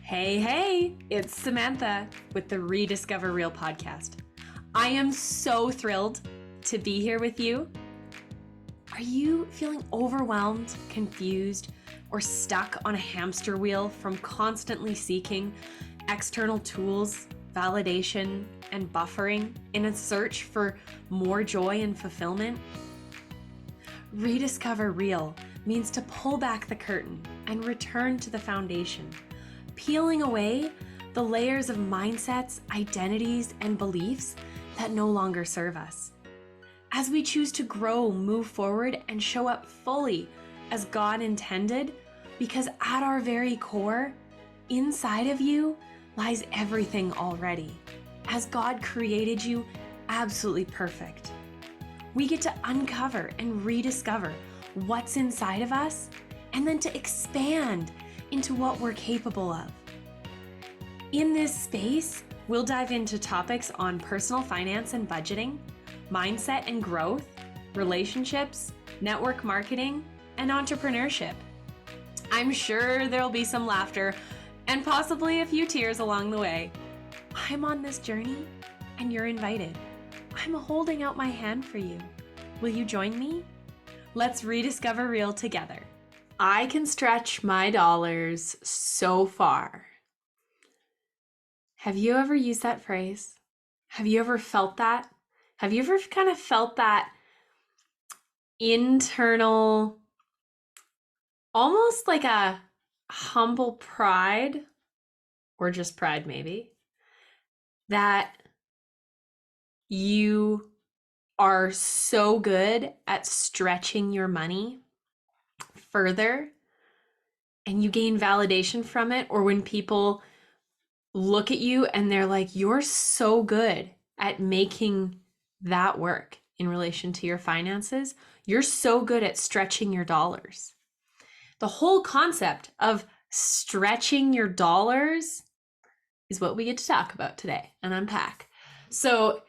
Hey, it's Samantha with the Rediscover Real podcast. I am so thrilled to be here with you. Are you feeling overwhelmed, confused, or stuck on a hamster wheel from constantly seeking external tools, validation, and buffering in a search for more joy and fulfillment? Rediscover Real means to pull back the curtain and return to the foundation, peeling away the layers of mindsets, identities, and beliefs that no longer serve us. As we choose to grow, move forward, and show up fully as God intended, because at our very core, inside of you, lies everything already, as God created you absolutely perfect. We get to uncover and rediscover what's inside of us, and then to expand into what we're capable of. In this space, we'll dive into topics on personal finance and budgeting, mindset and growth, relationships, network marketing, and entrepreneurship. I'm sure there'll be some laughter and possibly a few tears along the way. I'm on this journey and you're invited. I'm holding out my hand for you. Will you join me? Let's rediscover real together. I can stretch my dollars so far. Have you ever used that phrase? Have you ever felt that? Have you ever kind of felt that internal, almost like a humble pride, or just pride maybe, that you are so good at stretching your money further and you gain validation from it? Or when people look at you and they're like, you're so good at making that work in relation to your finances. You're so good at stretching your dollars. The whole concept of stretching your dollars is what we get to talk about today and unpack. So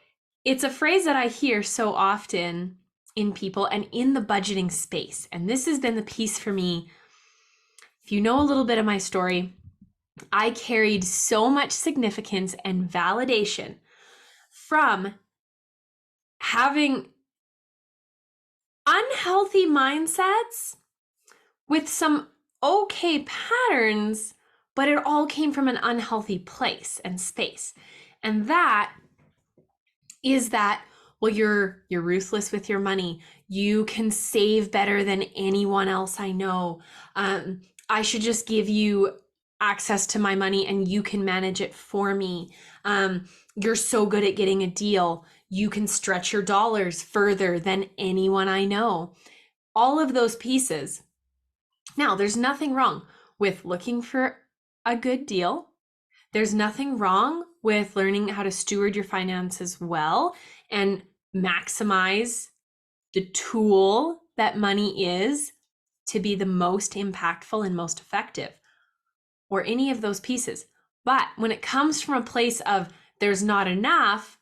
it's a phrase that I hear so often in people and in the budgeting space. And this has been the piece for me. If you know a little bit of my story, I carried so much significance and validation from having unhealthy mindsets with some okay patterns, but it all came from an unhealthy place and space. And that is that, well, you're ruthless with your money. You can save better than anyone else I know. I should just give you access to my money and you can manage it for me. You're so good at getting a deal. You can stretch your dollars further than anyone I know. All of those pieces. Now, there's nothing wrong with looking for a good deal. There's nothing wrong with learning how to steward your finances well and maximize the tool that money is to be the most impactful and most effective, or any of those pieces. But when it comes from a place of there's not enough,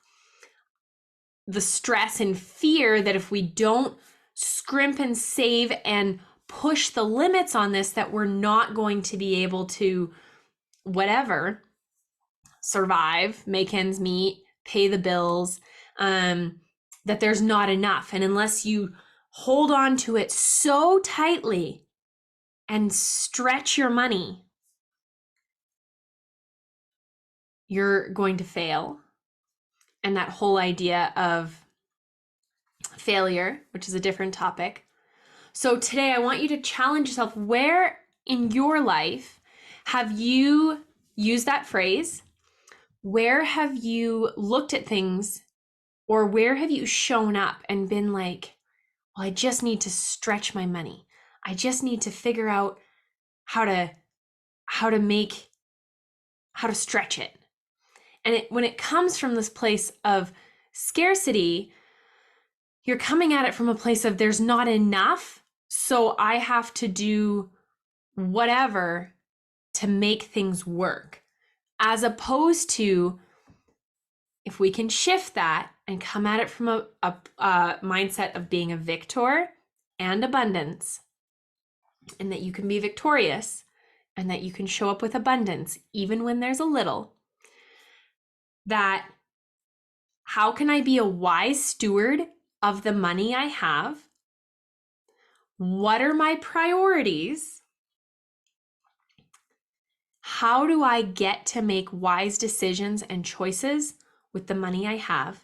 the stress and fear that if we don't scrimp and save and push the limits on this, that we're not going to be able to survive, make ends meet, pay the bills, that there's not enough. And unless you hold on to it so tightly and stretch your money, you're going to fail. And that whole idea of failure, which is a different topic. So today I want you to challenge yourself. Where in your life have you used that phrase? Where have you looked at things, or where have you shown up and been like, well, I just need to stretch my money. I just need to figure out how to stretch it. And when it comes from this place of scarcity, you're coming at it from a place of there's not enough, so I have to do whatever to make things work. As opposed to, if we can shift that and come at it from a mindset of being a victor and abundance, and that you can be victorious and that you can show up with abundance even when there's a little, that how can I be a wise steward of the money I have? What are my priorities? How do I get to make wise decisions and choices with the money I have?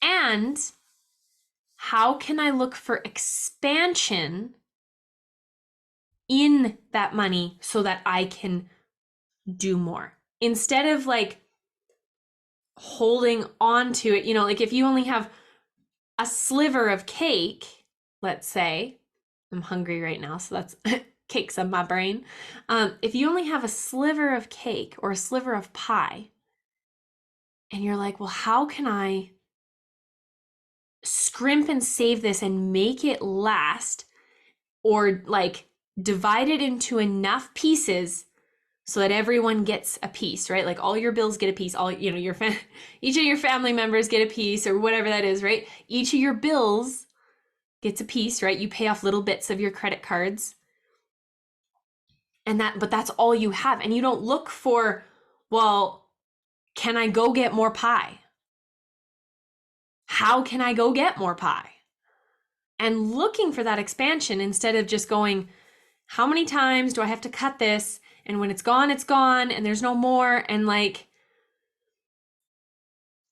And how can I look for expansion in that money so that I can do more? Instead of like holding on to it, like if you only have a sliver of cake, let's say, I'm hungry right now, so that's cakes on my brain. If you only have a sliver of cake or a sliver of pie, and you're like, well, how can I scrimp and save this and make it last, or like divide it into enough pieces so that everyone gets a piece, right? Like all your bills get a piece, all, each of your family members get a piece, or whatever that is, right? Each of your bills gets a piece, right? You pay off little bits of your credit cards. But that's all you have. And you don't look for, well, can I go get more pie? How can I go get more pie? And looking for that expansion instead of just going, how many times do I have to cut this? And when it's gone, and there's no more. And like,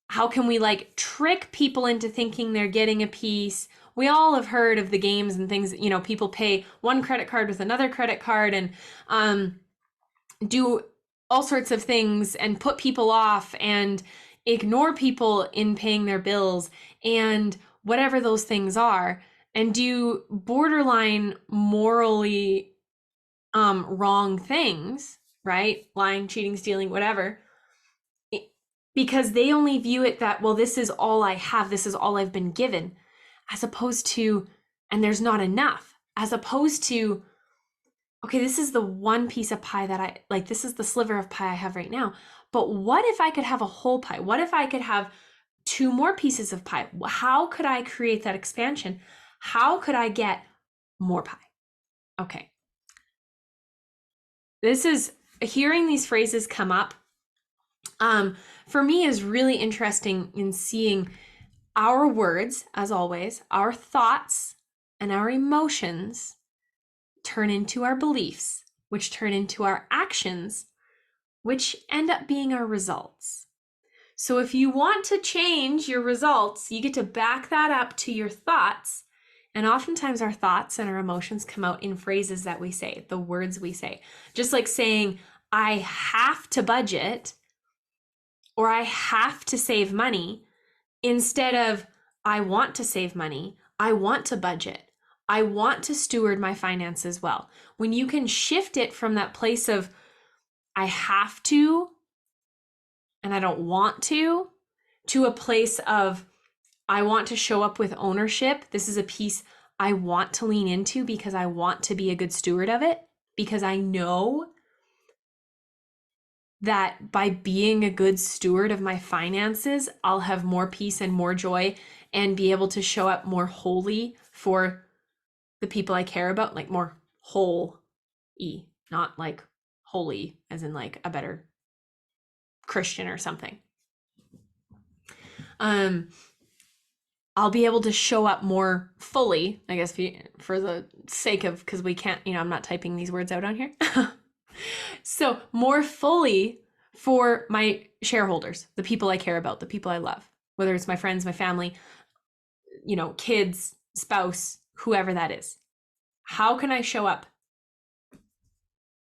how can we like trick people into thinking they're getting a piece? We all have heard of the games and things, people pay one credit card with another credit card and do all sorts of things and put people off and ignore people in paying their bills and whatever those things are, and do borderline morally wrong things, right? Lying, cheating, stealing, whatever, because they only view it that, well, this is all I have, this is all I've been given, as opposed to, and there's not enough, as opposed to, okay, this is the one piece of pie that I like, this is the sliver of pie I have right now. But what if I could have a whole pie? What if I could have 2 more pieces of pie? How could I create that expansion? How could I get more pie? Okay. This is, hearing these phrases come up, for me is really interesting in seeing our words, as always, our thoughts and our emotions turn into our beliefs, which turn into our actions, which end up being our results. So if you want to change your results, you get to back that up to your thoughts. And oftentimes our thoughts and our emotions come out in phrases that we say, the words we say. Just like saying, I have to budget, or I have to save money, instead of I want to save money, I want to budget, I want to steward my finances well. When you can shift it from that place of I have to and I don't want to a place of I want to show up with ownership. This is a piece I want to lean into because I want to be a good steward of it, because I know that by being a good steward of my finances, I'll have more peace and more joy and be able to show up more wholly for the people I care about, like more whole-y, not like holy as in like a better Christian or something. I'll be able to show up more fully, I guess, for the sake of, because we can't, I'm not typing these words out on here. So more fully for my shareholders, the people I care about, the people I love, whether it's my friends, my family, kids, spouse, whoever that is. How can I show up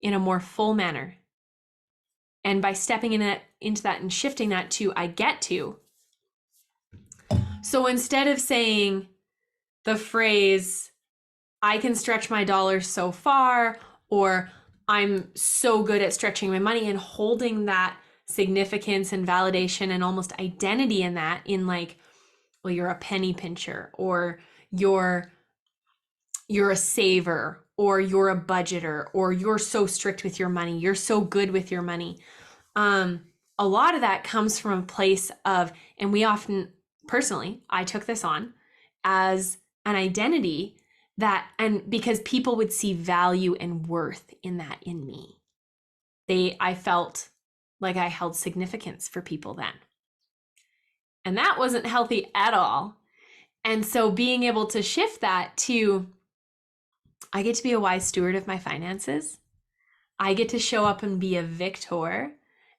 in a more full manner? And by stepping into that and shifting that to I get to. So instead of saying the phrase, I can stretch my dollars so far, or I'm so good at stretching my money, and holding that significance and validation and almost identity in that, in like, well, you're a penny pincher, or you're a saver, or you're a budgeter, or you're so strict with your money, you're so good with your money. A lot of that comes from a place of, and we often, personally, I took this on as an identity and because people would see value and worth in that in me. I felt like I held significance for people then. And that wasn't healthy at all. And so being able to shift that to, I get to be a wise steward of my finances. I get to show up and be a victor,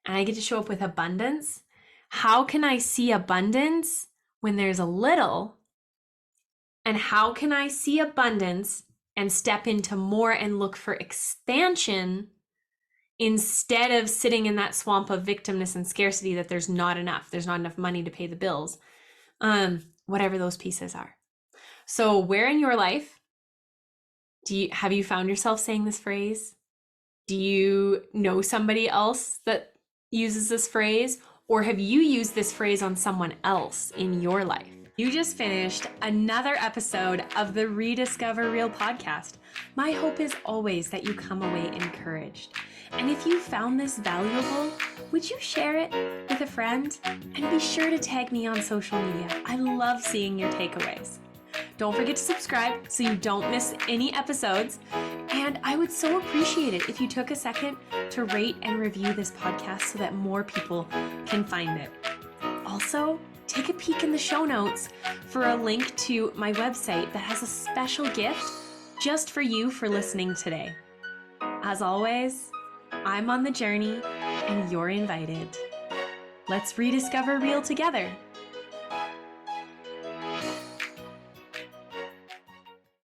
and I get to show up with abundance. How can I see abundance when there's a little? And how can I see abundance and step into more and look for expansion instead of sitting in that swamp of victimness and scarcity that there's not enough money to pay the bills, whatever those pieces are. So where in your life have you found yourself saying this phrase? Do you know somebody else that uses this phrase? Or have you used this phrase on someone else in your life? You just finished another episode of the Rediscover Real podcast. My hope is always that you come away encouraged. And if you found this valuable, would you share it with a friend? And be sure to tag me on social media. I love seeing your takeaways. Don't forget to subscribe so you don't miss any episodes. And I would so appreciate it if you took a second to rate and review this podcast so that more people can find it. Also, take a peek in the show notes for a link to my website that has a special gift just for you for listening today. As always, I'm on the journey and you're invited. Let's rediscover real together.